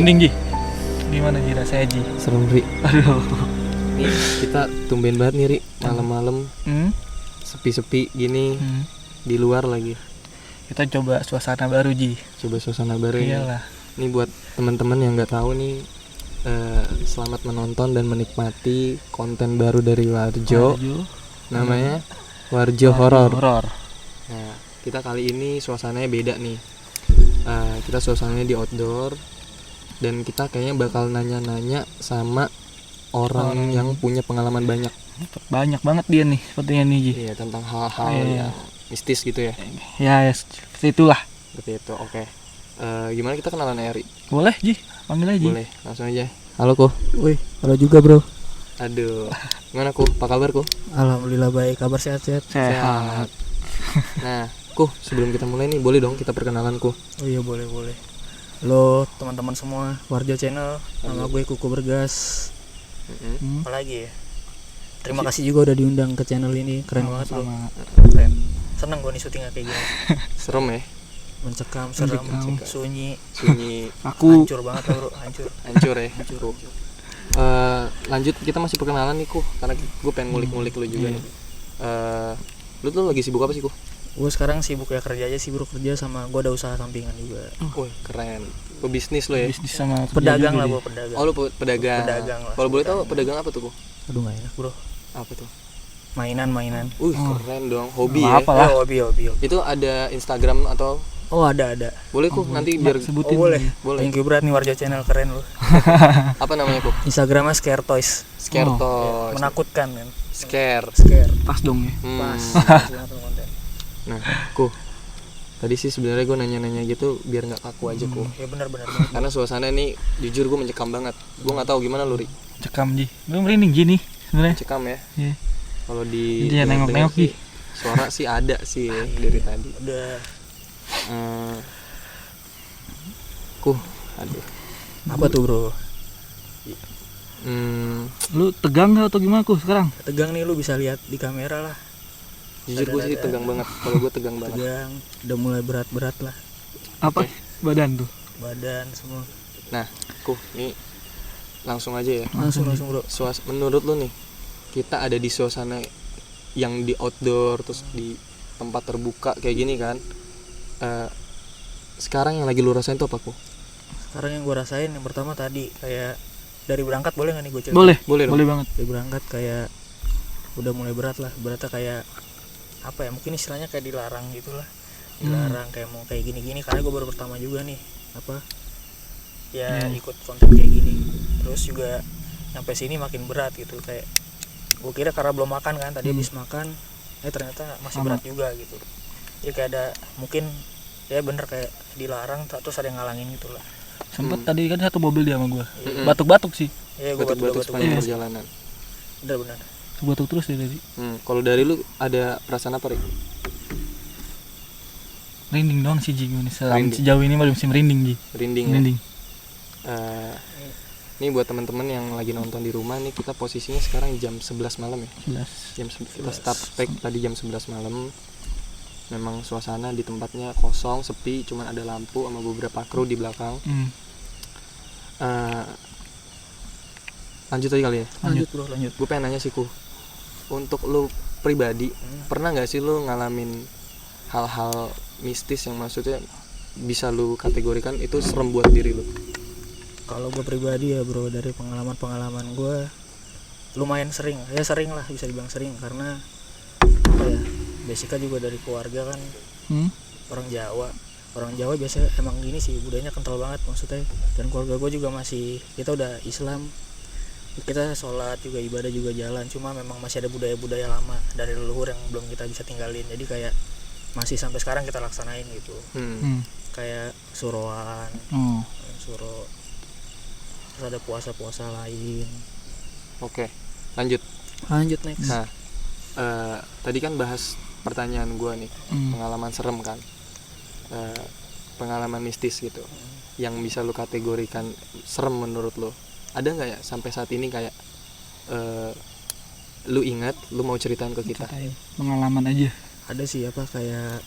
Merinding Ji. Gimana Ji rasanya Ji? Serem Ri. Aduh. Nih kita tumben banget nih Ri, malam-malam sepi-sepi gini di luar lagi. Kita coba suasana baru Ji. Coba suasana baru ini. Iyalah. Nih buat teman-teman yang nggak tahu nih, selamat menonton dan menikmati konten baru dari Warjo. Namanya Warjo Horor. Nah, kita kali ini suasananya beda nih. Kita suasananya di outdoor dan kita kayaknya bakal nanya-nanya sama orang yang punya pengalaman banyak. Banyak banget dia nih sepertinya nih Ji. Iya, tentang hal-hal yang mistis gitu ya. Ya, seperti itulah. Seperti itu. Oke. Gimana kita kenalan Eri? Boleh Ji, panggil aja Ji. Boleh, langsung aja. Halo Ko. Wih, halo juga bro. Aduh, gimana Ko? Apa kabar Ko? Alhamdulillah baik, kabar sehat-sehat. Sehat. Nah, Ko, sebelum kita mulai nih, boleh dong kita perkenalan Ko. Oh iya boleh. Halo teman-teman semua, Warjo Channel. Nama gue Kuku Bergas. Apalagi ya? Terima kasih juga udah diundang ke channel ini, keren banget bro. Keren. Seneng gue nih syutingnya kayak gini. Serem ya? Mencekam, serem, sunyi. Aku Hancur banget bro, hancur. Hancur ya? Ko. Lanjut, kita masih perkenalan nih Ko, karena gue pengen ngulik-ngulik lu juga nih. Lu tuh lagi sibuk apa sih Ko? Gue sekarang sibuk ya kerja aja sih bro, kerja sama gue ada usaha sampingan juga. Wih, keren. Pebisnis lo ya? bisnis sama kerja Pedagang juga, lah Ji. bro, pedagang. Oh, lu pedagang. Pedagang lah. Kalau boleh tahu pedagang apa tuh Ko? Aduh gak enak bro. Apa tuh? Mainan. Keren dong. Hobi Nggak ya? apa lah. Hobi. Itu ada Instagram atau Oh ada. boleh Ko nanti biar sebutin. Oh boleh. Ji. boleh. Thank you berat nih Warjo Channel, keren loh. Apa namanya Ko? Instagramnya Scare Toys. Scare Oh. Toys. Menakutkan kan. Scare. Pas dong ya. Pas. Nah, Ko. Tadi sih sebenarnya gue nanya-nanya gitu biar nggak kaku aja Ko. Ya benar. Karena suasana nih jujur gue mencekam banget. Gue nggak tahu gimana lu Ri. Cekam Ji. Gue merinding Ji nih sebenarnya. Mencekam ya. Iya. Kalau di Jangan nengok-nengok sih, Ji. suara sih ada sih ya, dari tadi. Udah. Aduh. Apa tuh bro? Lu tegang gak atau gimana Ku sekarang? Tegang nih, lu bisa lihat di kamera lah. Jujur gue sih tegang banget. Kalau gue tegang banget. Tegang. Udah mulai berat lah. Apa? Badan tuh. Badan semua. Nah, nih langsung aja ya. Langsung bro. Menurut lu nih, kita ada di suasana yang di outdoor terus di tempat terbuka kayak gini kan. Sekarang yang lagi lu rasain tuh apa Ko? Sekarang yang gue rasain yang pertama tadi kayak dari berangkat boleh nggak nih gue cerita? Boleh dong. Boleh banget. Dari berangkat kayak udah mulai berat lah. Beratnya kayak apa ya? Mungkin istilahnya kayak dilarang gitulah. Dilarang kayak mau kayak gini-gini karena gue baru pertama juga nih ikut konten kayak gini. Terus juga sampai sini makin berat gitu, kayak gue kira karena belum makan kan, tadi habis makan ternyata masih berat juga gitu. Ya kayak ada mungkin ya bener kayak dilarang terus ada yang ngalangin gitu lah. Sempet tadi kan satu mobil dia sama gue. Batuk-batuk sih. Ya gue Batuk-batuk sepanjang batuk. perjalanan. Bener. Batuk terus dia tadi. Kalau dari lu ada perasaan apa Ri? Merinding doang sih Ji. Merinding. Sejauh ini masih merinding Ji. Merinding ya? Merinding. Nih buat teman-teman yang lagi nonton di rumah nih, kita posisinya sekarang jam 11 malam ya. 11. Kita start take tadi jam 11 malam. Memang suasana di tempatnya kosong, sepi, cuman ada lampu sama beberapa kru di belakang. Lanjut aja kali ya. Lanjut. Gue pengen nanya sih Ku, untuk lu pribadi pernah nggak sih lu ngalamin hal-hal mistis yang maksudnya bisa lu kategorikan itu serem buat diri lu? Kalau gue pribadi ya bro, dari pengalaman gue lumayan sering lah bisa dibilang sering, karena apa ya, basicnya juga dari keluarga kan. Orang Jawa biasanya emang gini sih, budayanya kental banget maksudnya. Dan keluarga gue juga masih, kita udah Islam, kita sholat juga, ibadah juga jalan, cuma memang masih ada budaya-budaya lama dari leluhur yang belum kita bisa tinggalin. Jadi kayak masih sampai sekarang kita laksanain gitu. Kayak suroan, suro, terus ada puasa-puasa lain. Oke, lanjut Next. Nah, tadi kan bahas pertanyaan gue nih, pengalaman serem kan, pengalaman mistis gitu, yang bisa lu kategorikan serem menurut lu. Ada nggak ya sampai saat ini kayak lu ingat, lu mau ceritain ke kita? Pengalaman aja. Ada sih kayak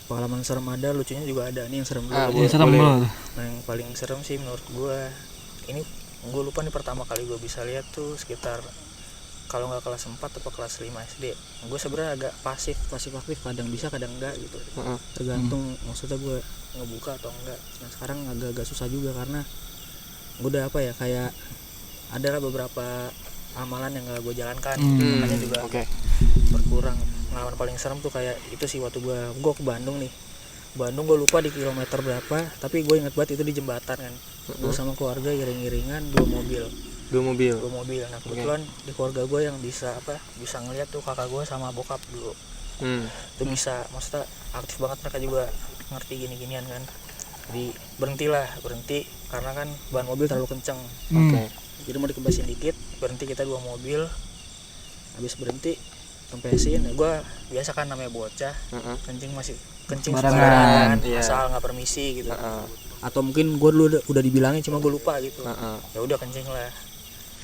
pengalaman serem ada, lucunya juga ada. Nih yang serem dulu. Boleh, Serem boleh. banget. Nah yang paling serem sih menurut gue, ini gue lupa nih pertama kali gue bisa lihat tuh sekitar kalau nggak kelas 4 atau kelas 5 SD. Gue sebenarnya agak pasif aktif, kadang bisa kadang enggak gitu, tergantung maksudnya gue ngebuka atau enggak. Nah sekarang agak susah juga karena gue udah apa ya, kayak adalah beberapa amalan yang gak gue jalankan, makanya juga berkurang. Pengalaman paling serem tuh kayak itu sih waktu gue ke Bandung nih. Bandung gue lupa di kilometer berapa, tapi gue inget banget itu di jembatan kan. Gue sama keluarga iring-iringan dua mobil. Nah kebetulan di keluarga gue yang bisa ngeliat tuh kakak gue sama bokap dulu. Itu bisa, maksudnya aktif banget, mereka juga ngerti gini-ginian kan. Jadi berhenti karena kan ban mobil terlalu kenceng. Jadi mau dikebasin dikit, berhenti kita dua mobil. Habis berhenti kempesin, ya gue biasa kan namanya bocah, kencing sembarangan, asal nggak permisi gitu. Atau mungkin gue dulu udah dibilangin cuma gue lupa gitu. Ya udah kencing lah.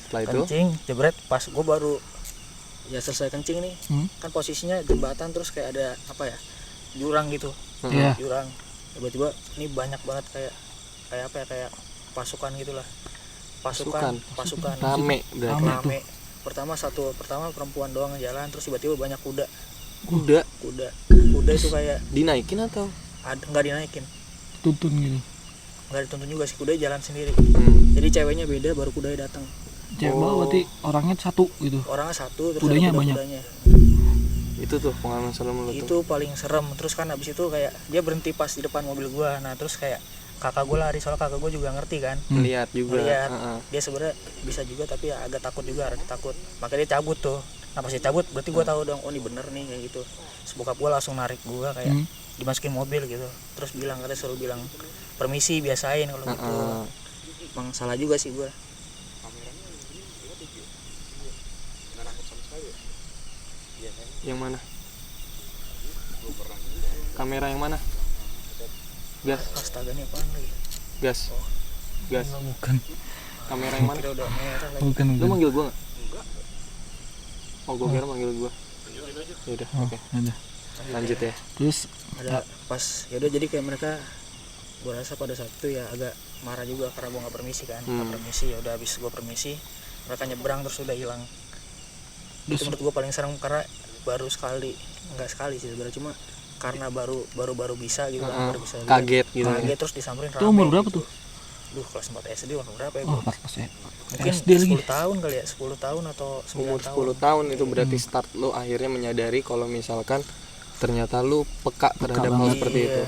Setelah itu kencing, jebret, pas gue baru ya selesai kencing nih, kan posisinya jembatan terus kayak ada apa ya, jurang gitu, jurang. Tiba-tiba ini banyak banget kayak pasukan gitulah, pasukan rame berarti. Pertama perempuan doang yang jalan, terus tiba-tiba banyak kuda itu kayak dinaikin atau nggak dinaikin, Tuntun gitu. nggak dituntun juga sih, kuda jalan sendiri. Jadi ceweknya beda, baru kudanya datang. Cewek berarti orangnya satu gitu. Orangnya satu, terus Kudanya ada banyak. kudanya. Itu tuh pengalaman serem lu tuh. Itu paling serem. Terus kan abis itu kayak dia berhenti pas di depan mobil gua. Nah terus kayak kakak gua lari, soalnya kakak gua juga ngerti kan. Lihat juga. Dia sebenarnya bisa juga tapi ya agak takut juga, makanya dia cabut tuh. Nah pas dia cabut berarti gua tahu dong, oh ini bener nih kayak gitu. Terus bokap gua langsung narik gua kayak dimasukin mobil gitu. Terus suruh bilang permisi, biasain kalau gitu. Emang salah juga sih gua. Yang mana? Kamera yang mana? Gas. Astaga, nih apaan lagi? Gas. Bukan. Kamera yang mana? Kira udah merah lagi. Bukan. Lu manggil gua nggak? Oh, gua kira manggil gua. Ya udah, oke. Ada. Lanjut ya. Terus Ada pas ya udah, jadi kayak mereka, gua rasa pada saat itu ya agak marah juga karena gua nggak permisi kan. Nggak permisi, ya udah habis gua permisi, mereka nyebrang terus udah hilang. Itu menurut gua paling serem karena baru nggak sekali sih sebenarnya, cuma karena baru bisa gitu kan, baru bisa Kaget gitu. kaget terus disamperin rame. itu umur berapa tuh? Duh, kelas 4 SD umur berapa ya Oh, gua? 4 Mungkin SD lagi. 10 tahun kali ya, 10 tahun atau 9 Umur tahun. 10 tahun itu berarti start lu akhirnya menyadari kalau misalkan ternyata lu peka terhadap hal banget. seperti itu.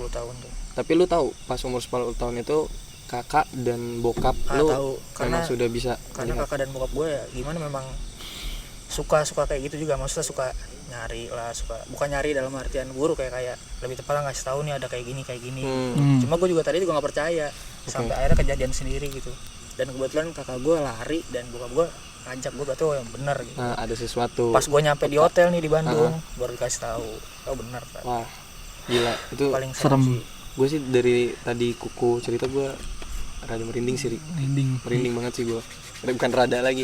10 tahun tuh. Tapi lu tahu pas umur 10 tahun itu kakak dan bokap lu Tahu, memang sudah bisa karena melihat. kakak dan bokap gue ya gimana, memang suka kayak gitu juga, maksudnya suka nyari lah, bukan nyari dalam artian buruk, kayak lebih tepatnya ngasih tahu nih ada kayak gini. Cuma gue juga tadi juga nggak percaya sampai akhirnya kejadian sendiri gitu. Dan kebetulan kakak gue lari dan bokap gue ngajak gue, berarti yang benar gitu. Nah, ada sesuatu. Pas gue nyampe di hotel nih di Bandung, baru dikasih tahu, oh benar. Wah, gila itu. Paling serem. sih. Gue sih dari tadi Kuku cerita gue rada merinding sih. Merinding banget sih gue. Bukan rada lagi.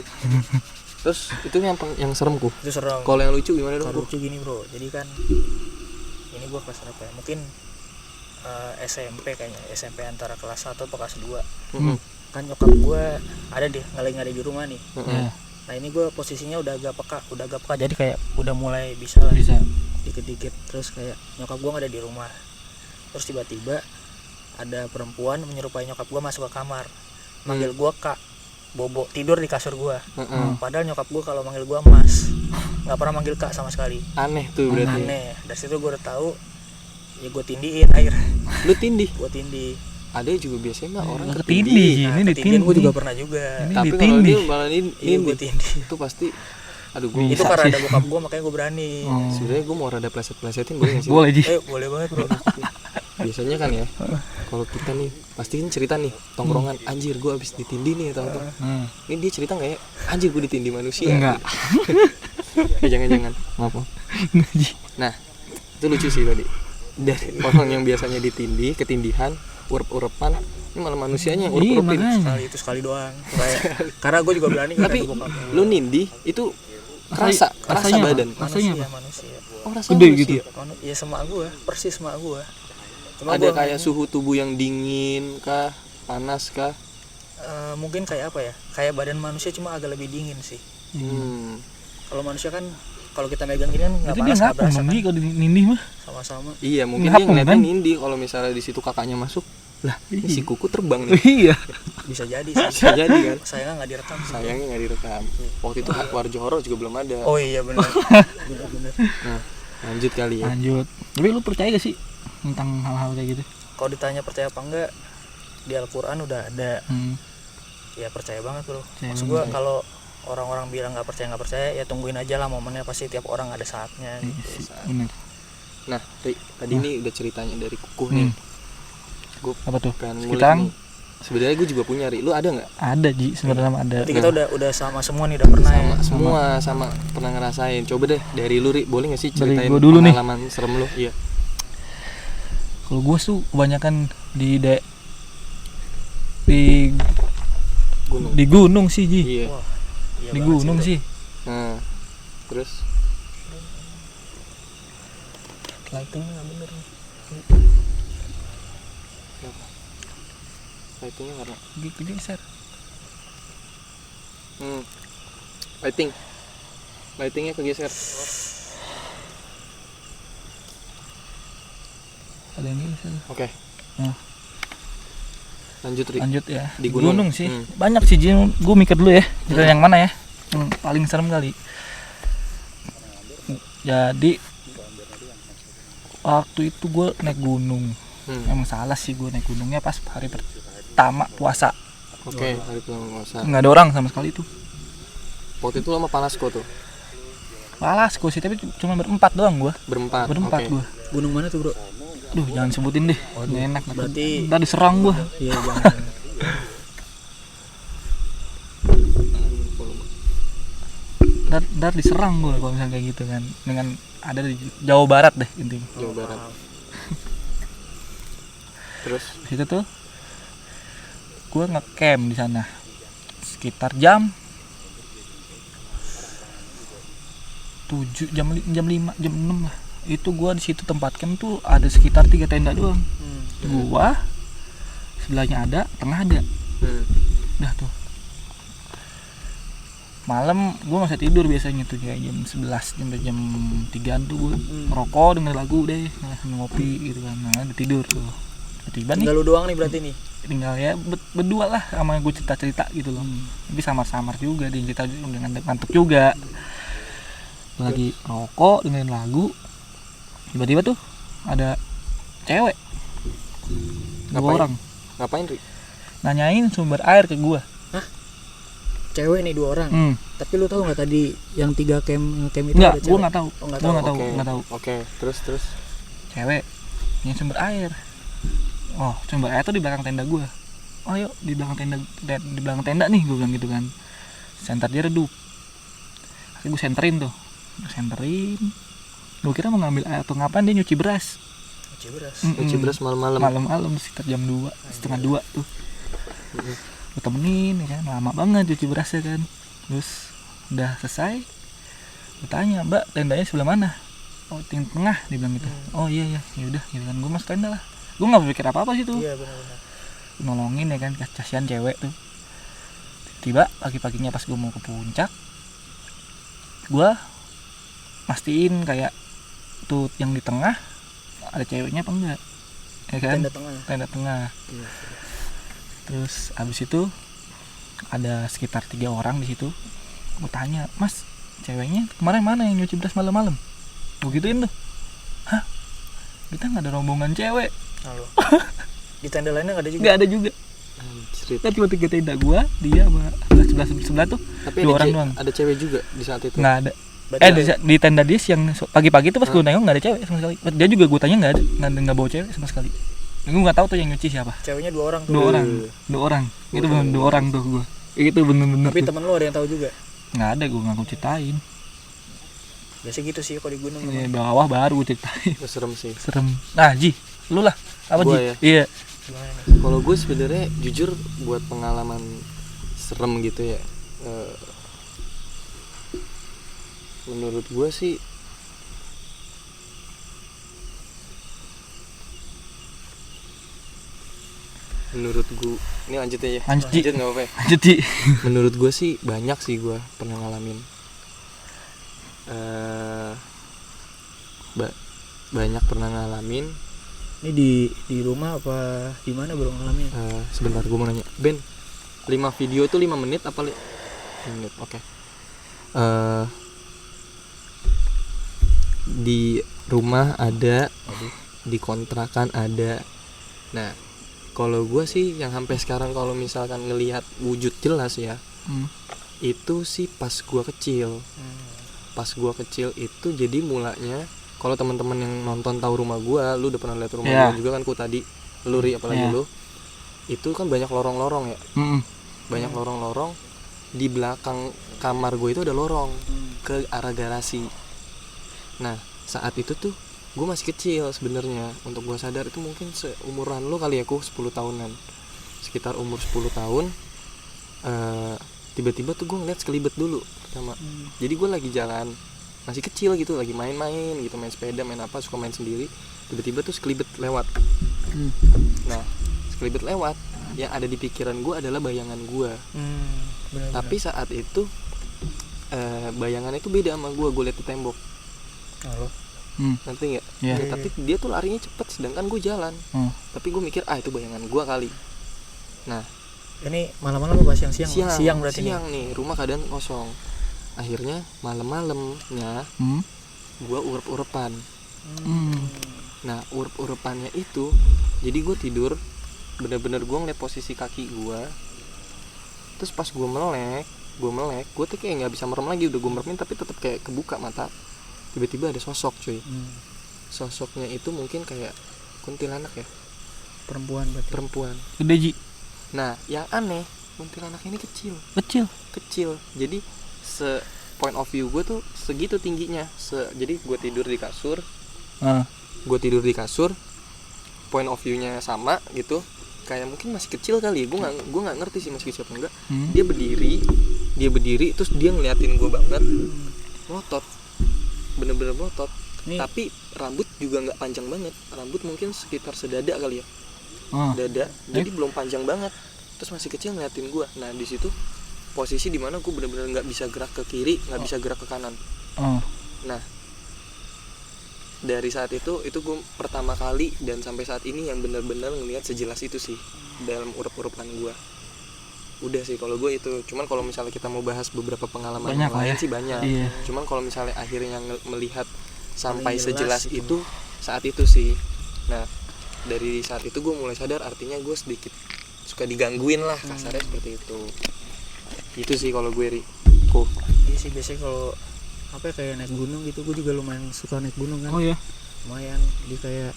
Terus itu yang serem Ku. Itu serem. Kalau yang lucu gimana dong? Kalau lucu gini bro, jadi kan ini gue kelas berapa ya? Mungkin SMP kayaknya, SMP antara kelas 1 atau kelas 2. Kan nyokap gue ada nggak di rumah nih. Nah ini gue posisinya udah agak peka, jadi kayak udah mulai bisa lah, dikit-dikit. Terus kayak nyokap gue nggak ada di rumah, terus tiba-tiba ada perempuan menyerupai nyokap gue masuk ke kamar, manggil gue Kak, bobo tidur di kasur gue. Padahal nyokap gue kalau manggil gue Mas, nggak pernah manggil Kak sama sekali. Aneh tuh berarti. Aneh. Dari situ gue udah tahu, ya gue tindihin air. Lu tindih? Gue tindih. Ada juga biasanya orang ketindih. Nah, Ini ketindihan gue ditindih. juga pernah juga. Ini tapi kalau ditindih. dia malah Iya, gue ini tindih. itu pasti. Aduh gue Itu karena ada bokap gue makanya gue berani. sebenarnya gue mau rada pleset-plesetin boleh nggak sih? Boleh Ji. Boleh banget bro. Biasanya kan ya kalau kita nih pasti kan cerita nih tongkrongan, anjir gue abis ditindih nih atau apa. Ini dia cerita nggak ya, anjir gue ditindih manusia? Enggak. Jangan maaf. Nah itu lucu sih tadi, dari orang yang biasanya ditindih, ketindihan, urep-urepan, ini malah manusianya yang urep-urepin. makanya. Sekali doang. Kayak karena gue juga berani. Tapi lu nindih itu kerasa rasanya apa? badan. Rasanya apa? Manusia. Oh, rasa Gede manusia. gitu. Ya semak gua, persis semak gua. Ada kayak suhu tubuh yang dingin kah, panas kah? Mungkin kayak apa ya? Kayak badan manusia cuma agak lebih dingin sih. Kalau manusia kan kalau kita megang gini kan nggak Itu dia panas nggak ngapung berasa dong kan? Ji, kalau nindih mah. Sama-sama. Iya, mungkin Ngapung, dia ngeliatin kan? Nindi kalau misalnya di situ kakaknya masuk. Lah, ini si kuku terbang nih. Iya. Bisa jadi sih. Bisa jadi kan? Sayangnya nggak direkam sih. Sayangnya nggak direkam. Waktu itu Warjo Horor juga belum ada. Oh iya benar. Benar. Nah, lanjut kali ya. Lanjut. Tapi lu percaya gak sih tentang hal-hal kayak gitu? Kalau ditanya percaya apa enggak, di Al-Qur'an udah ada. Hmm. Ya percaya banget bro. Percaya Maksud gua banget. kalau orang-orang bilang nggak percaya ya tungguin aja lah momennya, pasti tiap orang ada saatnya. Iya sih, bener. Nah, tadi ini udah ceritanya dari kuku nih. Gue Apa tuh? pengen ngulik Sekarang nih. Sebenarnya gue juga punya, Ri. Lu ada nggak? ada Ji, sebenarnya mah ada. Berarti kita udah sama semua nih, udah pernah ya. Sama pernah ngerasain. Coba deh dari lu, Ri. Boleh nggak sih Dari ceritain gua dulu nih. pengalaman serem lu? Iya. Kalau gue tuh kebanyakan di Gunung. di gunung sih Ji. Iya. Wah, iya Di banget gunung bro. sih. Nah, terus Lightingnya nggak bener nih. lightingnya warna. Geser. Lightingnya kegeser. Ada yang geser. Oke. Nah. Lanjut, Ri. Lanjut ya. Di gunung. sih. Hmm. Banyak sih Ji. Gue mikir dulu ya. Cerita yang mana ya? Yang paling serem kali. Jadi waktu itu gue naik gunung. Emang salah sih gue naik gunungnya pas hari pertama puasa. Oke, hari pertama puasa. Nggak ada orang sama sekali tuh. Waktu itu lama panas kok tuh. Malas gue sih, tapi cuma berempat doang gue. Berempat. Berempat Oke. gue. Gunung mana tuh bro? Aduh, jangan sebutin deh. Nggak enak. Berarti- Ntar diserang gue. Iya jangan. Ntar diserang gue kalau misalnya kayak gitu kan. Dengan ada di Jawa Barat deh intinya. Jawa Barat. Terus Di situ tuh gue ngecamp di sana sekitar jam 7, jam 5, jam 6 lah. Itu gue di situ tempat camp tuh ada sekitar 3 tenda doang. Gua sebelahnya ada, tengah ada. Dah tuh. Malam gue nggak bisa tidur biasanya tuh kayak jam 11 sampai jam 3an tuh gue ngerokok, denger lagu deh, ngopi gitu kan. Nah, udah tidur tuh. Tiba-tiba nih Tinggal lu doang nih berarti nih. tinggal ya berdua lah sama gue cerita gitu loh. Tapi samar-samar juga dia cerita dengan ngantuk juga. Lagi rokok dengerin lagu, tiba-tiba tuh ada cewek 2 Ngapain? orang ngapain, Ri? nanyain sumber air ke gue. Cewek nih 2 orang. Tapi lu tahu nggak tadi yang 3 camp itu Enggak, ada gue cewek? nggak tahu. Oh, nggak Gue tahu. nggak tahu. Oke, terus. Cewek punya sumber air. Oh, sumber air tuh di belakang tenda gue. Oh, yuk di belakang tenda nih, gue bilang gitu kan. Senter dia redup. Akhirnya gue senterin tuh. Gue kira mau ngambil air atau ngapain, dia nyuci beras. Cuci beras. Cuci beras malam-malam. Malam-malam sekitar jam 2, setengah 2 tuh. Gue temenin ya kan, lama banget cuci berasnya kan. Terus udah selesai, gue tanya, Mbak tendanya sebelah mana? Oh, tengah, dia bilang gitu. Oh iya ya udah gitu kan, gue masuk tenda lah. Gue nggak berpikir apa-apa sih tuh. Iya benar-benar. Nolongin ya kan, kasihan cewek tuh. Tiba pagi-paginya pas gue mau ke puncak, gue mastiin kayak tuh yang di tengah ada ceweknya apa enggak, ya kan? Tenda tengah. Iya. Terus abis itu ada sekitar 3 orang di situ. Gue tanya, Mas, ceweknya kemarin mana yang nyuci beras malam-malam? Gue gituin tuh. Hah? Kita nggak ada rombongan cewek. Halo. Di tenda lainnya nggak ada juga. Nggak ada juga. Anjir. Kan cuma 3 tenda gua, dia sama sebelah tuh. Tapi 2 orang doang. ada cewek juga di saat itu. Nggak ada. Berarti Di tenda dia yang pagi-pagi tuh pas gue nengok nggak ada cewek sama sekali. Dia juga gue tanya nggak bawa cewek sama sekali. Gue nggak tahu tuh yang nyuci siapa. ceweknya 2 orang tuh. 2 orang. Itu bener 2 orang tuh gue. Itu bener-bener. Tapi tuh. temen lu ada yang tahu juga. Nggak ada, gue nggak ceritain. Biasa gitu sih kalau di gunung. Di bawah baru gue ceritain. Itu serem sih. Serem. Nah, Ji, lu lah. Apa Gua Ji? ya? Iya. Gimana nih? Kalau gue sebenarnya jujur buat pengalaman serem gitu ya, menurut gue sih ini lanjut aja. Lanjut nggak apa-apa ya? Jadi Menurut gue sih banyak sih gue pernah ngalamin. Banyak pernah ngalamin. Ini di rumah apa di mana bro ngalamin? Sebentar gue mau nanya, Ben, 5 video itu 5 menit apa 5 menit? Oke. Di rumah ada, di kontrakan ada. Nah, kalau gue sih yang sampai sekarang kalau misalkan ngelihat wujud jelas ya, itu sih pas gue kecil. Pas gue kecil itu jadi mulanya, kalau teman-teman yang nonton tahu rumah gue, lu udah pernah lihat rumah gue juga kan, ku tadi luri apalagi lu, itu kan banyak lorong-lorong ya. Banyak lorong-lorong. Di belakang kamar gue itu ada lorong ke arah garasi. Nah, saat itu tuh gue masih kecil sebenarnya. Untuk gue sadar itu mungkin seumuran lu kali ya, ku 10 tahunan. Sekitar umur 10 tahun. Tiba-tiba tuh gue ngeliat sekelibet dulu pertama. Jadi gue lagi jalan, masih kecil gitu, lagi main-main gitu, main sepeda, main apa, suka main sendiri. Tiba-tiba tuh sekelibet lewat. Nah, sekelibet lewat, yang ada di pikiran gue adalah bayangan gue. Tapi saat itu bayangan itu beda sama gue liat di tembok. Halo. Nanti nggak? Ya, tapi dia tuh larinya cepet, sedangkan gue jalan. Tapi gue mikir itu bayangan gue kali. Nah, ini malam-malam apa siang-siang? Siang berarti nih, rumah keadaan kosong. Akhirnya malam-malamnya gue urep-urepan. Nah, urep-urepannya itu, jadi gue tidur, bener-bener gue ngeliat posisi kaki gue. Terus pas gue melek, gue tuh kayak nggak bisa merem lagi, udah gue meremin tapi tetap kayak kebuka mata. Tiba-tiba ada sosok cuy. Sosoknya itu mungkin kayak kuntilanak ya. Perempuan. Gede Ji. Nah, yang aneh, kuntilanak ini kecil. Jadi point of view gue tuh segitu tingginya. Jadi gue tidur di kasur. Point of view-nya sama gitu. Kayak mungkin masih kecil kali ya. Gue nggak ngerti sih masih kecil apa enggak. Dia berdiri terus dia ngeliatin gue banget. Melotot. Bener-bener melotot. Tapi rambut juga nggak panjang banget. Rambut mungkin sekitar sedada kali ya. Dada, jadi belum panjang banget. Terus masih kecil ngeliatin gue. Nah, di situ posisi dimana gue bener-bener nggak bisa gerak ke kiri, nggak bisa gerak ke kanan. Nah, dari saat itu gue pertama kali dan sampai saat ini yang bener-bener ngeliat sejelas itu sih dalam urep-urepan gue. Udah sih kalau gue itu. Cuman kalau misalnya kita mau bahas beberapa pengalaman banyak yang lain ya? sih banyak. Iya. Cuman kalau misalnya akhirnya melihat sampai sejelas itu saat itu sih. Nah, dari saat itu gue mulai sadar artinya gue sedikit suka digangguin lah, kasarnya seperti itu. Itu sih kalau gue Iya sih, biasanya kalau apa ya, kayak naik gunung gitu, gue juga lumayan suka naik gunung kan. Lumayan, jadi kayak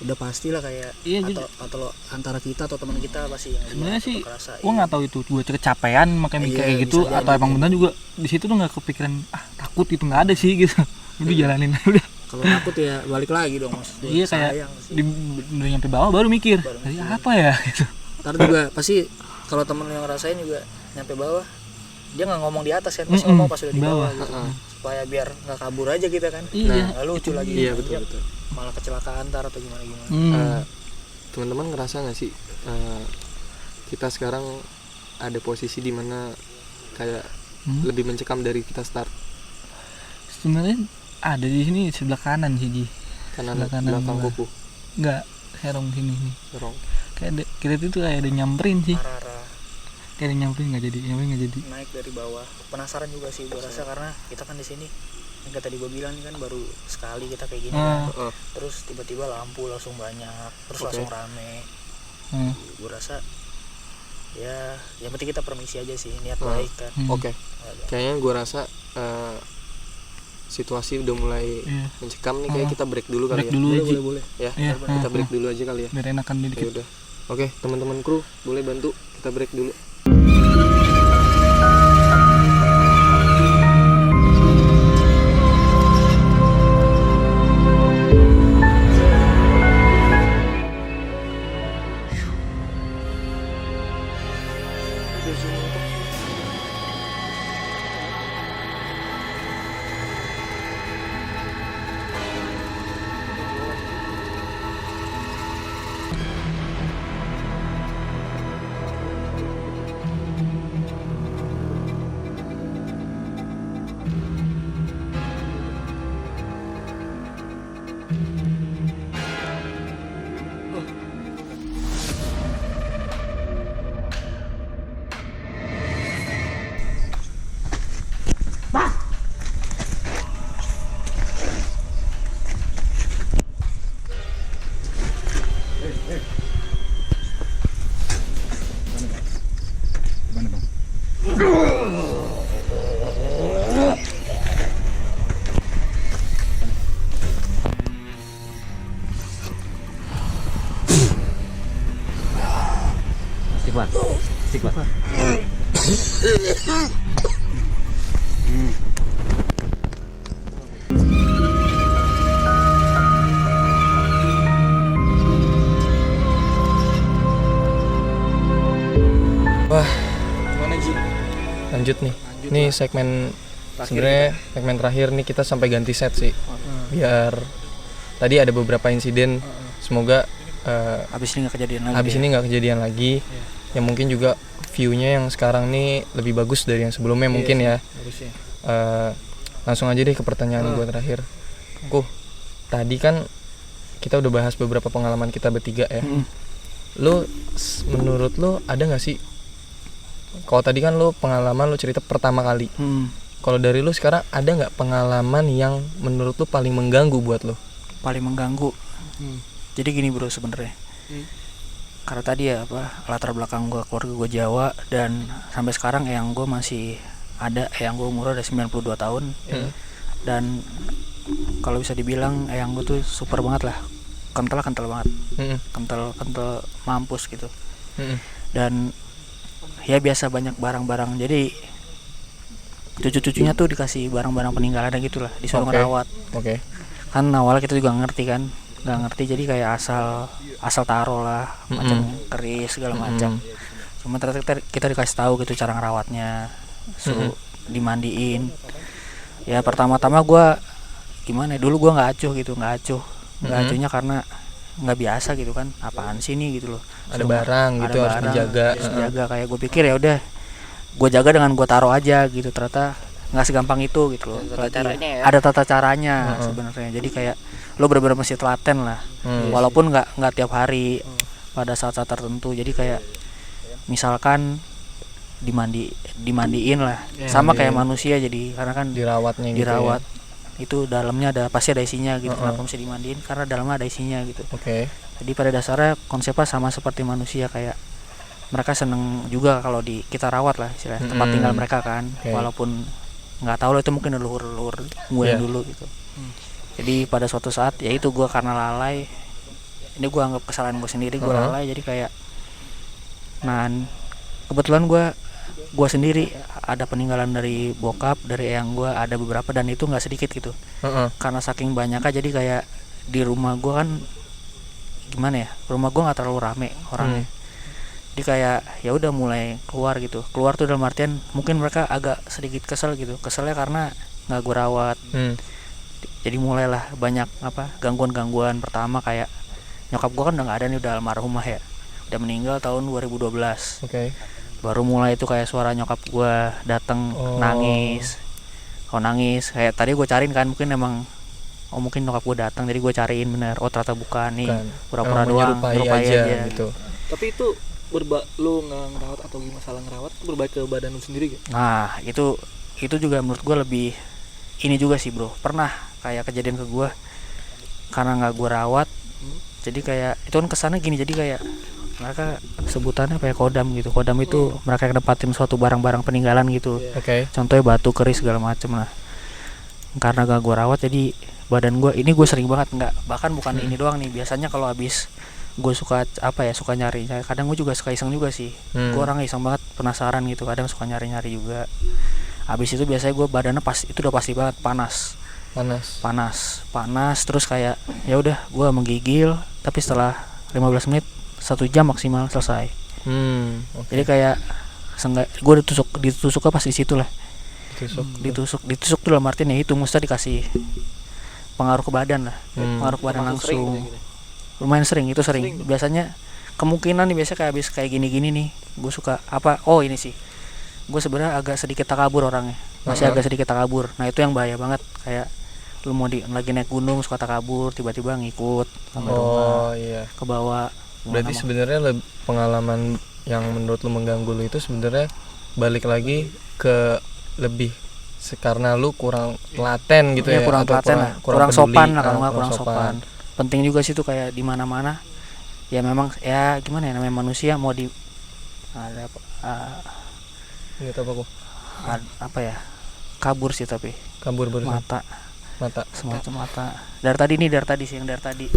udah pastilah kayak atau antara kita atau teman kita pasti yang sebenarnya sih gue nggak tahu itu gue kecapean makanya mikir kayak gitu atau emang benar juga di situ tuh nggak kepikiran takut itu, nggak ada sih gitu. Udah jalanin udah. Kalau takut ya balik lagi dong mas. Iya, kayak udah nyampe bawah baru mikir tadi apa ya gitu. Ntar juga pasti kalau temen yang ngerasain juga nyampe bawah dia nggak ngomong di atas kan, pasti ngomong pas udah di bawah gitu. Supaya biar nggak kabur aja kita kan. Nah, lucu lagi. Iya betul. Malah kecelakaan ntar atau gimana. Teman-teman ngerasa nggak sih kita sekarang ada posisi di mana kayak lebih mencekam dari kita start? Sebenarnya ada di sini sebelah kanan sih Ji. Kanan belakang kuku. Enggak, serong sini nih. Serong. Kayak kita itu kayak ada nyamperin sih. Arah-arah. Kayak ada nyamperin nggak jadi. Naik dari bawah. Penasaran juga sih gue rasa karena kita kan di sini yang tadi gue bilang nih kan baru sekali kita kayak gini kan. Terus tiba-tiba lampu langsung banyak, terus langsung rame. Gue rasa ya yang penting kita permisi aja sih, niat baik kan. Kayaknya gue rasa situasi udah mulai mencekam nih, kayak kita break dulu kali ya. Boleh. Ya, kita break dulu aja kali ya. Biar enakan dikit. Ya udah. Oke, teman-teman kru boleh bantu kita break dulu. Asik Pak. Wah, Gimana Ji? lanjut nih. Lanjut Ini lah. segmen Terakhir sebenarnya segmen terakhir nih, kita sampai ganti set sih. Biar tadi ada beberapa insiden, semoga Abis ini nggak kejadian lagi. habis ya. ini nggak kejadian lagi. Yang mungkin juga view-nya yang sekarang nih lebih bagus dari yang sebelumnya mungkin ya. Bagusnya. Langsung aja deh ke pertanyaan gue terakhir. Tadi kan kita udah bahas beberapa pengalaman kita bertiga ya. Menurut lo ada nggak sih? Kalau tadi kan lo pengalaman lo cerita pertama kali. Kalau dari lo sekarang ada nggak pengalaman yang menurut lo paling mengganggu buat lo? Paling mengganggu. Jadi gini bro sebenarnya. Karena tadi ya latar belakang gue, keluarga gue Jawa, dan sampai sekarang eyang gue masih ada. Eyang gue umurnya udah 92 tahun. Dan kalau bisa dibilang eyang gue tuh super banget lah. Kental banget. Kental mampus gitu. Dan ya biasa banyak barang-barang. Jadi cucu-cucunya tuh dikasih barang-barang peninggalan gitu lah, disuruh ngerawat. Kan awalnya kita juga ngerti kan, nggak ngerti, jadi kayak asal taruh lah, macam keris segala macam. Cuma ternyata kita dikasih tahu gitu cara ngerawatnya, suruh dimandiin. Ya pertama-tama gue gimana? Dulu gue nggak acuhnya karena nggak biasa gitu kan, apaan sih ini gitu loh. Ada barang gitu, harus menjaga. Kayak gue pikir ya udah, gue jaga dengan gue taruh aja gitu. Ternyata nggak segampang itu gitu loh. Ada tata caranya sebenarnya. Jadi kayak lo benar-benar mesti telaten lah. Walaupun nggak tiap hari, pada saat-saat tertentu. Jadi kayak misalkan dimandiin lah, sama kayak manusia. Jadi karena kan Dirawatnya gitu dirawat itu dalamnya pasti ada isinya gitu. Kenapa mesti dimandiin? Karena dalamnya ada isinya gitu. Jadi pada dasarnya konsepnya sama seperti manusia, kayak mereka seneng juga kalau kita rawat lah istilahnya, tempat tinggal mereka kan. Walaupun nggak tahu lo itu mungkin leluhur gue dulu gitu. Jadi pada suatu saat ya itu gue karena lalai, ini gue anggap kesalahan gue sendiri, gue lalai. Jadi kayak kebetulan gue sendiri ada peninggalan dari bokap, dari eyang gue ada beberapa, dan itu nggak sedikit gitu. Karena saking banyaknya, jadi kayak di rumah gue kan gimana ya, rumah gue nggak terlalu rame orangnya. Jadi kayak ya udah mulai keluar tuh dalam artian mungkin mereka agak sedikit keselnya karena nggak gue rawat. Jadi mulailah banyak gangguan Pertama kayak nyokap gue kan udah nggak ada nih, udah almarhumah ya, udah meninggal tahun 2012. Baru mulai itu kayak suara nyokap gue datang nangis kayak tadi gue cariin kan, mungkin emang mungkin nyokap gue datang, jadi gue cariin bener, ternyata bukan nih, pura-pura doang, nyerupai aja gitu. Tapi itu lu ngerawat atau gimana, salah ngerawat itu berbalik ke badan lu sendiri gak? Nah itu juga menurut gue lebih ini juga sih bro. Pernah kayak kejadian ke gue karena nggak gue rawat. Jadi kayak itu kan kesannya gini, jadi kayak mereka sebutannya kayak kodam gitu. Kodam itu mereka nempatin suatu barang-barang peninggalan gitu. Contohnya batu, keris segala macem lah. Karena gak gue rawat, jadi badan gue ini, gue sering banget bahkan bukan ini doang nih. Biasanya kalau habis gue suka nyari, kadang gue juga suka iseng juga sih. Gue orang iseng banget, penasaran gitu, kadang suka nyari juga. Habis itu biasanya gue badannya itu udah pasti banget panas, terus kayak ya udah gue menggigil, tapi setelah 15 menit 1 jam maksimal selesai. Jadi kayak gue ditusuk pas di situ lah. Ditusuk tuh dalam artian ya itu mesti dikasih pengaruh ke badan lah. Pengaruh ke badan langsung. Lumayan sering. Biasanya kemungkinan nih, biasa kayak habis kayak gini-gini nih, gue suka ini sih, gue sebenarnya agak sedikit takabur orangnya, masih agak sedikit takabur. Nah itu yang bahaya banget, kayak lu mau lagi naik gunung suka takabur, tiba-tiba ngikut sampai rumah ke bawah. Berarti sebenarnya pengalaman yang menurut lu mengganggu lu itu sebenarnya balik lagi ke lebih karena lu kurang telaten gitu ya, kurang telaten lah, kurang sopan lah, kalau nggak kurang sopan. Penting juga sih tuh kayak di mana-mana ya, memang ya gimana ya, namanya manusia mau kabur sih, tapi kabur mata semacam mata dari tadi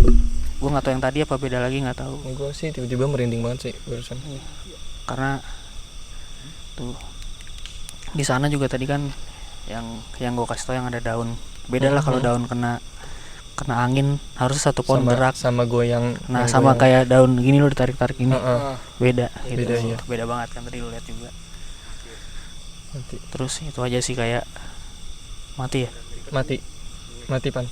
gue nggak tahu yang tadi apa beda lagi, nggak tahu. Gue sih tiba-tiba merinding banget sih barusan, karena gitu. Di sana juga tadi kan yang gue kasih tau yang ada daun. Beda lah kalau daun kena angin harusnya satu pohon gerak. Sama goyang. Nah sama goyang. kayak daun gini lo ditarik gini. Beda gitu. Beda, iya. Beda banget kan tadi lo lihat juga. Mati. Terus itu aja sih kayak mati ya. Mati Pan.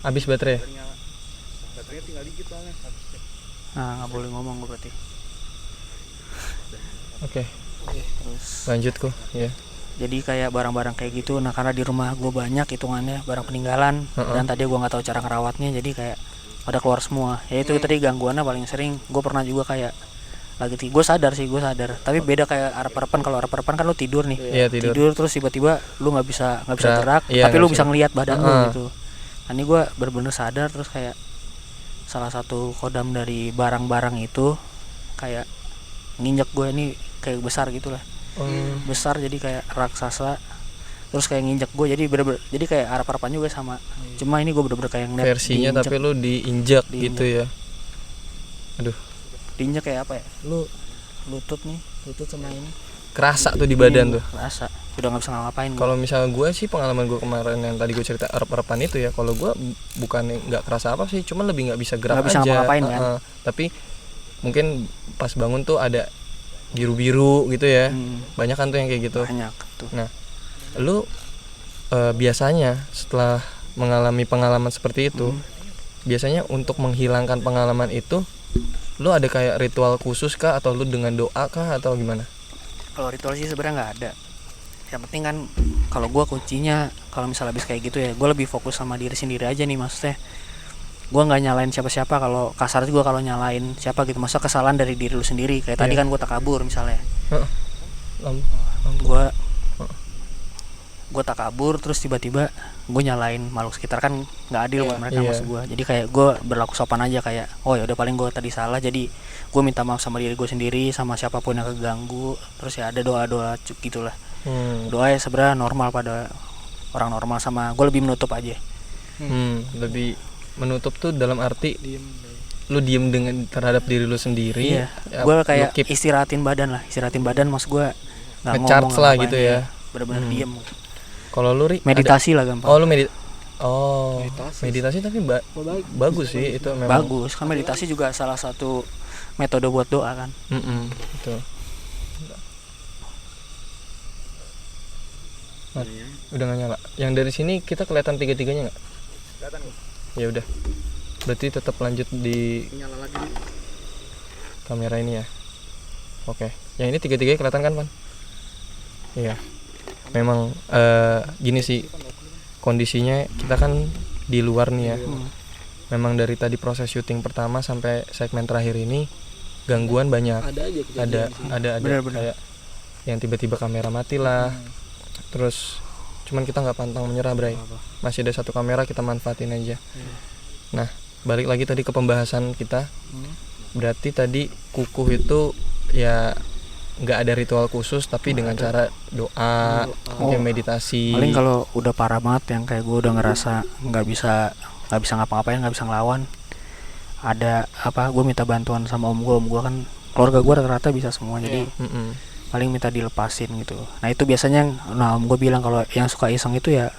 Habis baterai. Baterainya tinggal dikit soalnya. Nah nggak boleh ngomong gue berarti. Oke. Terus Lanjut kok. Ya. jadi kayak barang-barang kayak gitu. Nah karena di rumah gue banyak hitungannya barang peninggalan. Dan tadi gue nggak tahu cara ngerawatnya, jadi kayak pada keluar semua. Ya itu tadi gangguannya paling sering. Gue pernah juga kayak lagi gue sadar tapi beda kayak arep-arepan. Kalau arep-arepan kan lu tidur nih. Iya, tidur. Terus tiba-tiba lu nggak bisa gerak, iya, tapi lu nggak bisa bisa. ngelihat badan lu gitu. Nah ini gue bener-bener sadar. Terus kayak salah satu kodam dari barang-barang itu kayak nginjek gue, ini kayak besar gitulah. Besar jadi kayak raksasa. Terus kayak nginjek gue, jadi bener-bener jadi kayak arep-arepan juga sama. Cuma ini gue bener-bener kayak ngeliat Versinya diinjek. tapi lu diinjak gitu ya. Aduh, Diinjek kayak apa ya? Lu lutut sama ini. kerasa tuh di badan tuh. Kerasa. Udah nggak bisa ngapain. Kalau misalnya gue sih, pengalaman gue kemarin yang tadi gue cerita arep-arepan itu ya, kalau gue bukan nggak kerasa apa sih, cuman lebih nggak bisa gerak Nggak bisa aja. ngapa-ngapain kan? Tapi mungkin pas bangun tuh ada biru-biru gitu ya. Banyak kan tuh yang kayak gitu. Banyak tuh. Nah, lu biasanya setelah mengalami pengalaman seperti itu, biasanya untuk menghilangkan pengalaman itu, lu ada kayak ritual khusus kah, atau lu dengan doa kah, atau gimana? Kalau ritual sih sebenarnya nggak ada. Yang penting kan kalau gue kuncinya kalau misalnya habis kayak gitu ya, gue lebih fokus sama diri sendiri aja nih, maksudnya gue nggak nyalain siapa-siapa. Kalau kasar juga kalau nyalain siapa gitu, masa kesalahan dari diri lu sendiri. Kayak tadi kan gue takabur misalnya, gue takabur terus tiba-tiba gue nyalain makhluk sekitar, kan nggak adil buat mereka. Maksud gue, jadi kayak gue berlaku sopan aja, kayak oh ya udah paling gue tadi salah, jadi gue minta maaf sama diri gue sendiri, sama siapapun yang keganggu. Terus ya ada doa-doa gitulah. Doa ya sebenarnya normal pada orang normal, sama gue lebih menutup aja. Lebih menutup tuh dalam arti lu diem dengan terhadap diri lu sendiri. Iya. Ya, Gue kayak keep istirahatin badan. Maksud gue nggak ngecharge ngomong lah ngapain, gitu ya. Bener-bener diem. Kalau lu Ri, Meditasi lah gampang. oh lu meditasi tapi bagus sih itu memang. Bagus kan, meditasi juga salah satu metode buat doa kan. Betul. Udah nggak nyala. Yang dari sini kita kelihatan tiga-tiganya nggak? Kelihatan. Ya udah. Berarti tetap lanjut di Nyala lagi. kamera ini ya. Oke. Yang ini tiga-tiganya kelihatan kan, Pan? Iya. Memang gini sih kondisinya, kita kan di luar nih ya. Memang dari tadi proses syuting pertama sampai segmen terakhir ini gangguan banyak. Ada aja kejadian sih. Ada Bener-bener. kayak yang tiba-tiba kamera mati lah. Terus cuman kita nggak pantang menyerah, Bray. Masih ada satu kamera, kita manfaatin aja. Nah, balik lagi tadi ke pembahasan kita. Berarti tadi kukuh itu ya nggak ada ritual khusus, tapi dengan cara doa, mungkin meditasi. Paling kalau udah parah banget yang kayak gue udah ngerasa nggak bisa ngapa-ngapain, nggak bisa ngelawan, ada apa, gue minta bantuan sama om gue kan keluarga gue rata-rata bisa semua, jadi paling minta dilepasin gitu. Nah itu biasanya, nah om gue bilang kalau yang suka iseng itu ya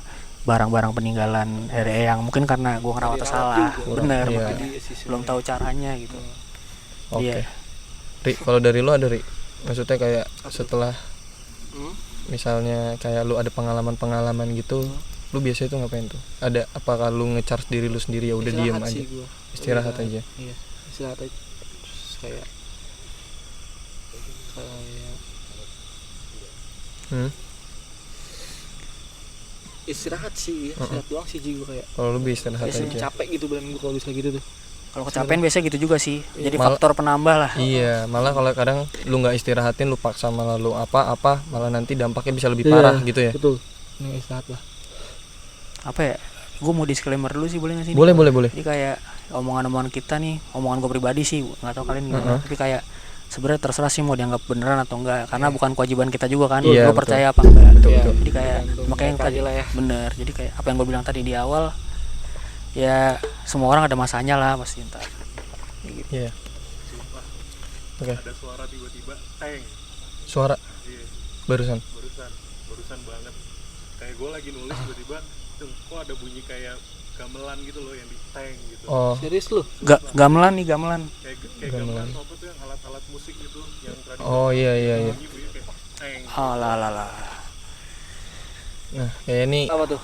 barang-barang peninggalan yang mungkin karena gue ngerawat salah, bener, belum tahu caranya gitu. Oke. Ri, kalau dari lo ada, Ri? Maksudnya kayak setelah misalnya kayak lu ada pengalaman gitu, lu biasa itu ngapain tuh? Ada apakah lu ngecharge diri lu sendiri, ya udah diem aja? Istirahat aja. Iya, istirahat aja. Terus istirahat sih, istirahat doang sih juga kayak. Kalau lu bisa istirahat Biasanya aja. capek gitu badan gue kalau bisa gitu tuh. Kalau kecapean biasanya gitu juga sih, jadi Malah- faktor penambah lah. Iya, malah kalau kadang lu nggak istirahatin, lu paksa malah lu apa malah nanti dampaknya bisa lebih parah gitu ya. Betul. Ini istirahat lah. Apa ya, gue mau disclaimer dulu sih, boleh nggak sih? Boleh. Jadi kayak omongan-omongan kita nih, omongan gue pribadi sih, nggak tahu kalian gimana, tapi kayak sebenarnya terserah sih mau dianggap beneran atau enggak, karena bukan kewajiban kita juga kan, Iya, lo percaya apa enggak. Betul. Jadi kayak makanya yang tadi lah ya. bener, jadi kayak apa yang gue bilang tadi di awal, ya semua orang ada masanya lah pasti ntar. gitu. Iya. Sumpah. Oke. Ada suara tiba-tiba teng. Suara Iya, barusan. barusan banget. Kayak gue lagi nulis tiba-tiba, kok ada bunyi kayak gamelan gitu loh yang di teng gitu. Oh, Serius lu? Gamelan nih, gamelan. Kayak gamelan apa tuh yang alat-alat musik gitu yang tradisional. oh iya. Bunyi kayak teng. Oh lah. Nah, kayak ini Apa tuh?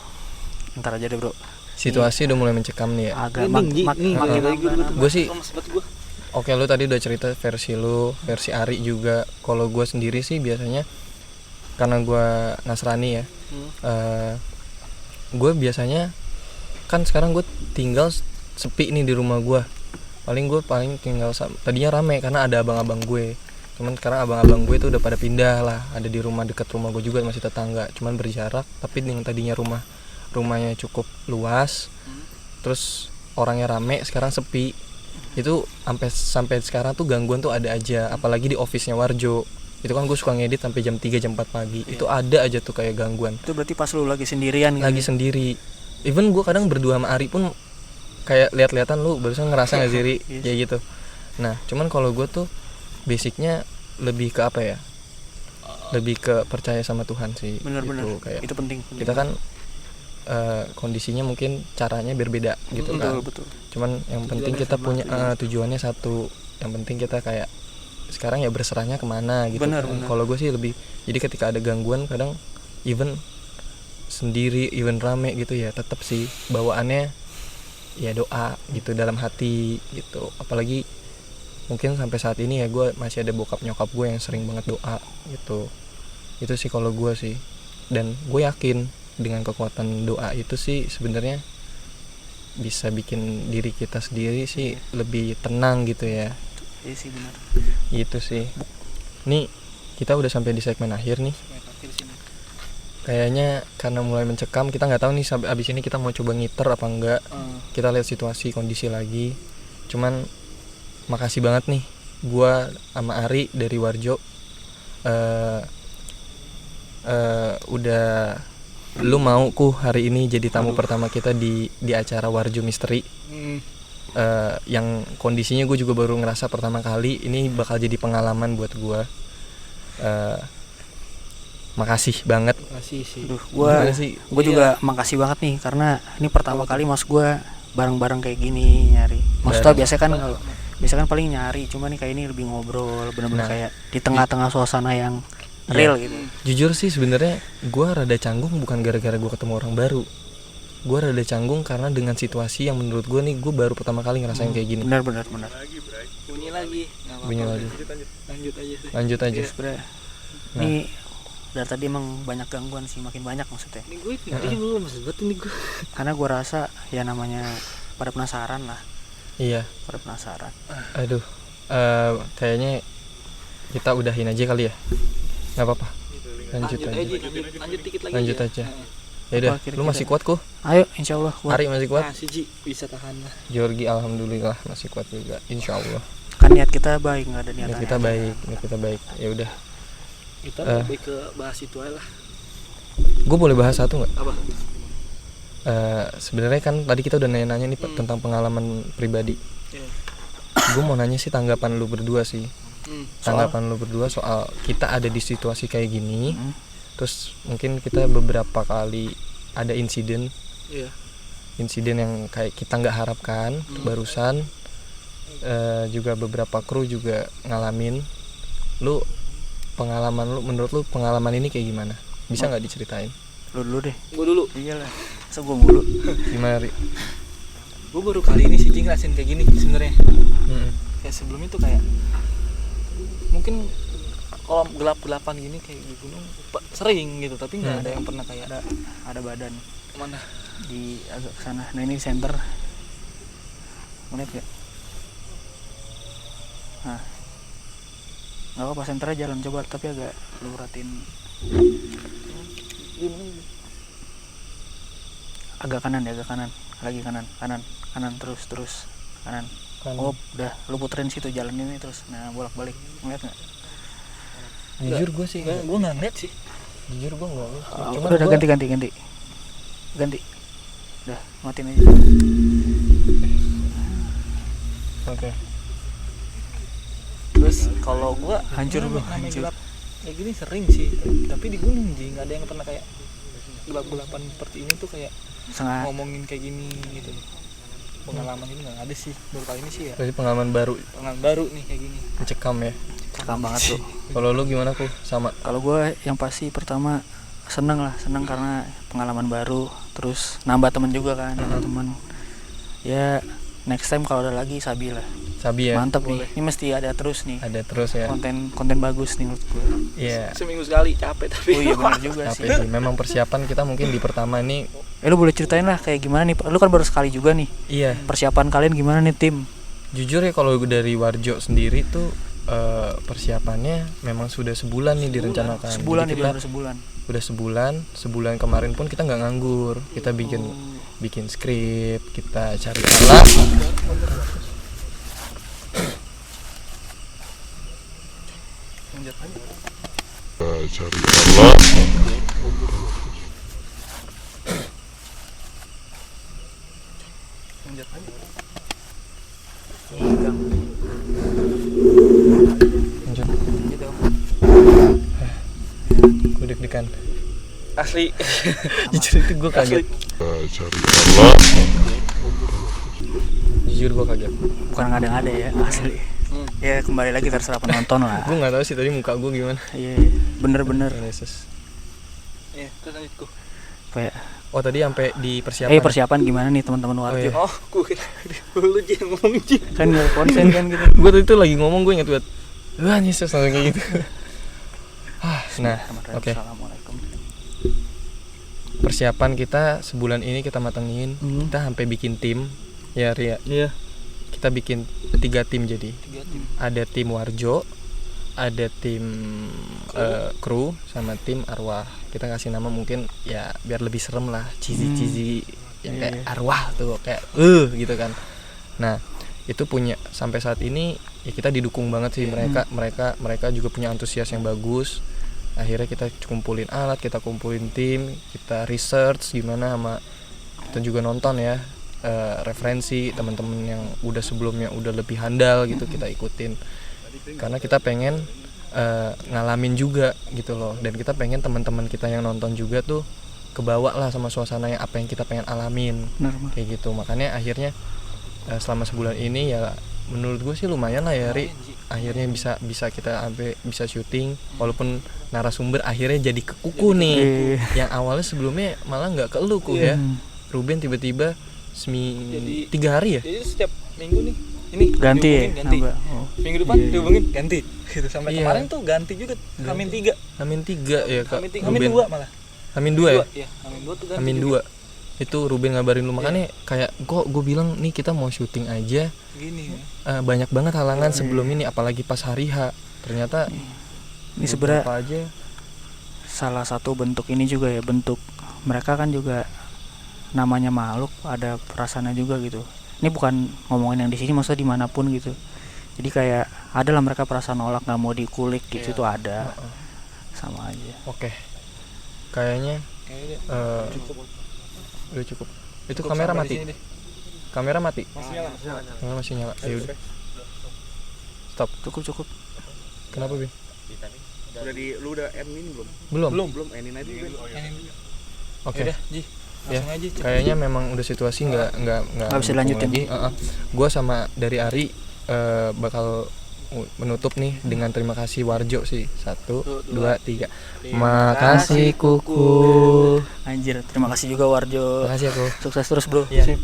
Ntar aja deh bro. situasi udah mulai mencekam nih ya. Agak Gue sih oke, lu tadi udah cerita versi lu, versi Ari juga. Kalau gue sendiri sih biasanya karena gue Nasrani ya, gue biasanya kan sekarang gue tinggal sepi nih di rumah gue. Paling tinggal tadinya rame karena ada abang-abang gue. Cuman sekarang abang-abang gue itu udah pada pindah lah, ada di rumah dekat rumah gue juga, masih tetangga, cuman berjarak. Tapi yang tadinya rumahnya cukup luas, terus orangnya rame, sekarang sepi. Itu sampai sekarang tuh gangguan tuh ada aja, apalagi di office-nya Warjo. Itu kan gue suka ngedit sampai jam 3 jam 4 pagi. Itu ada aja tuh kayak gangguan. Itu berarti pas lu lagi sendirian gitu. Lagi sendiri. Even gue kadang berdua sama Ari pun kayak lihat-lihatan, lu barusan ngerasa enggak sih Ri? Kayak gitu. Nah, cuman kalau gue tuh basicnya lebih ke apa ya? Lebih ke percaya sama Tuhan sih. Bener-bener. Gitu, kayak Itu penting. kita kan kondisinya mungkin caranya berbeda gitu kan. Betul. Cuman yang penting kita punya tujuannya satu. Yang penting kita kayak sekarang ya berserahnya kemana gitu. Bener. Kalau gue sih lebih, jadi ketika ada gangguan kadang even sendiri, even rame gitu ya, tetap sih bawaannya ya doa gitu dalam hati gitu. Apalagi mungkin sampai saat ini ya gue masih ada bokap nyokap gue yang sering banget doa gitu. Itu sih kalau gue sih. Dan gue yakin dengan kekuatan doa itu sih sebenarnya bisa bikin diri kita sendiri sih lebih tenang gitu ya. Iya sih benar. Gitu sih. Nih kita udah sampai di segmen akhir nih. Kayaknya karena mulai mencekam, kita nggak tahu nih sampai abis ini kita mau coba ngiter apa enggak. Kita lihat situasi kondisi lagi. Cuman makasih banget nih gua sama Ari dari Warjo udah lu mau hari ini jadi tamu pertama kita di acara Warjo Misteri. Yang kondisinya gue juga baru ngerasa pertama kali, ini bakal jadi pengalaman buat gue. Makasih banget. Makasih sih. Gue juga makasih banget nih karena ini pertama kali mas gue bareng-bareng kayak gini nyari. Maksudnya biasa kan paling nyari, cuma nih kayak ini lebih ngobrol, benar-benar kayak di tengah-tengah suasana yang real gitu. Jujur sih sebenarnya gue rada canggung bukan gara-gara gue ketemu orang baru. Gue rada canggung karena dengan situasi yang menurut gue nih, gue baru pertama kali ngerasain kayak gini. Benar. Bunyi lagi. Lanjut aja. Sebenarnya ini dari tadi emang banyak gangguan sih, makin banyak maksudnya. Ini gue tadi belum maksud ini gue. Karena gue rasa ya namanya pada penasaran lah. Iya. Pada penasaran. Aduh. Kayaknya kita udahin aja kali ya. Nggak apa-apa. Lanjut dikit lagi. Lanjut aja. Ya udah, lu masih kuat kok? Ayo, insyaallah kuat. Ari masih kuat? Masih Ji, bisa tahan lah. Georgi alhamdulillah masih kuat juga, insyaallah. Kan niat kita baik, nggak ada niat Niat kita baik. Ya udah. Kita lebih ke bahas itu aja lah. Gue boleh bahas satu nggak? Apa? Sebenarnya kan tadi kita udah nanya nih tentang pengalaman pribadi. Gue mau nanya sih tanggapan lu berdua sih. Tanggapan lu berdua soal kita ada di situasi kayak gini. Terus mungkin kita beberapa kali ada insiden yang kayak kita nggak harapkan. Barusan juga beberapa kru juga ngalamin. Menurut lu pengalaman ini kayak gimana? Bisa nggak diceritain? Lu dulu deh. Gue dulu. Iyalah. Masa gue mulu. Gimana Ri? Gue baru kali ini sih ngerasain kayak gini sebenarnya. Kayak sebelumnya tuh kayak mungkin kalau gelap-gelapan gini kayak di gunung sering gitu, tapi nggak ada yang pernah kayak Ada badan kemana di agak kesana. Nah ini center. Ngeliat gak? Nah, nggak apa-apa, senternya jalan coba, tapi agak lu ratin. Agak kanan, lagi kanan terus kanan. Oh udah, lu puterin situ jalan ini terus. Nah bolak-balik, ngeliat nggak? Jujur gue sih gue nggak ngeliat sih. Jujur gue nggak. Udah ganti. Udah matiin aja. Oke. kalau gua Hancur, bro, namanya hancur. gelap kayak gini sering sih, tapi di gunung Ji nggak ada yang pernah kayak gelap-gelapan seperti ini tuh kayak Sangat ngomongin kayak gini gitu. Pengalaman ini nggak ada sih baru kali ini sih ya, Berarti pengalaman baru nih kayak gini. mencekam ya. cekam banget tuh. Kalau lu gimana Ku? Sama. Kalau gue yang pasti pertama seneng karena pengalaman baru, terus nambah temen juga kan, nambah temen. Ya next time kalau ada lagi Sabi lah. Sabi ya. Mantap nih. Ini mesti ada terus nih. Ada terus ya. Konten bagus nih menurut gue. Iya. Seminggu sekali capek tapi. Oh iya benar juga sih. Tapi sih memang persiapan kita mungkin di pertama nih. Lu boleh ceritain lah kayak gimana nih? Lu kan baru sekali juga nih. Iya. Persiapan kalian gimana nih tim? Jujur ya kalau dari Warjo sendiri tuh persiapannya memang sudah sebulan nih direncanakan. Sebulan Jadi nih kita baru sebulan. udah sebulan kemarin pun kita nggak nganggur. Kita bikin skrip, kita cari alat. Lanjut. Gue deg-degan. Asli. Jujur itu gue kaget. Jujur gue kaget. Bukan ngada-ngada ya, asli. Ya kembali lagi terserah penonton lah. Gue nggak tahu sih tadi muka gue gimana. Iya, bener-bener. Yesus. Iya, terus lanjutku. Kayak Oh tadi sampai di persiapan. persiapan gimana nih teman-teman Warjo? iya. Oh, gue lu Ji yang ngomong Ji. Kan nggak konsen kan gitu. Gue tadi tuh lagi ngomong, gue inget banget. Wah Yesus langsung kayak gitu. Nah, oke. Assalamualaikum. Persiapan kita sebulan ini kita matengin. Kita sampai bikin tim. Ya Ria. Iya. Kita bikin 3 tim jadi. 3 tim. Ada tim Warjo, ada tim kru sama tim arwah. Kita kasih nama mungkin ya biar lebih serem lah, cheesy yang kayak arwah tuh kayak gitu kan. Nah itu punya sampai saat ini ya kita didukung banget sih. Mereka juga punya antusias yang bagus. Akhirnya kita kumpulin alat, kita kumpulin tim, kita research gimana, sama kita juga nonton ya referensi teman-teman yang udah sebelumnya udah lebih handal gitu, kita ikutin karena kita pengen ngalamin juga gitu loh, dan kita pengen teman-teman kita yang nonton juga tuh kebawa lah sama suasana yang apa yang kita pengen alamin. Benar, kayak gitu. Makanya akhirnya selama sebulan ini ya menurut gue sih lumayan lah ya Ri, akhirnya bisa kita sampai bisa syuting walaupun narasumber akhirnya jadi kekuku nih. Yang awalnya sebelumnya malah nggak ke lu ya Ruben, tiba-tiba 3 hari ya, Jadi setiap minggu nih ini ganti ya. ganti. Nambah. Minggu depan dihubungin ganti. Gitu sampai Iya. kemarin tuh ganti juga Hamin 3. Hamin 3 ya Kak. Hamin 2 malah. Hamin 2 ya? Iya, Hamin 2 tuh ganti. Hamin 2. Itu Ruben ngabarin lu, makanya kayak gue bilang nih kita mau syuting aja Gini ya. banyak banget halangan sebelum ini, apalagi pas hari H. Ternyata Ini sebenarnya apa aja salah satu bentuk ini juga ya, bentuk mereka kan juga namanya makhluk, ada perasaannya juga gitu. Ini bukan ngomongin yang di sini, maksudnya dimanapun gitu. Jadi kayak ada lah mereka perasaan nolak, nggak mau dikulik gitu, itu ada. Sama aja. Oke. Kayaknya udah cukup. Itu kamera mati. Kamera mati. Kamera masih nyala. Ya udah. Stop. Cukup. Kenapa, Bin? Lu udah end ini belum? Belum. Endin aja. Oke. Udah, Ji. Ya, Langsung aja. kayaknya memang udah situasi nggak bisa dilanjutin lagi. Gua sama dari Ari bakal menutup nih dengan terima kasih Warjo sih. 1, 2, 3. Makasih Kuku. Anjir, terima kasih juga Warjo. Makasih aku. Sukses terus, Bro. Iya.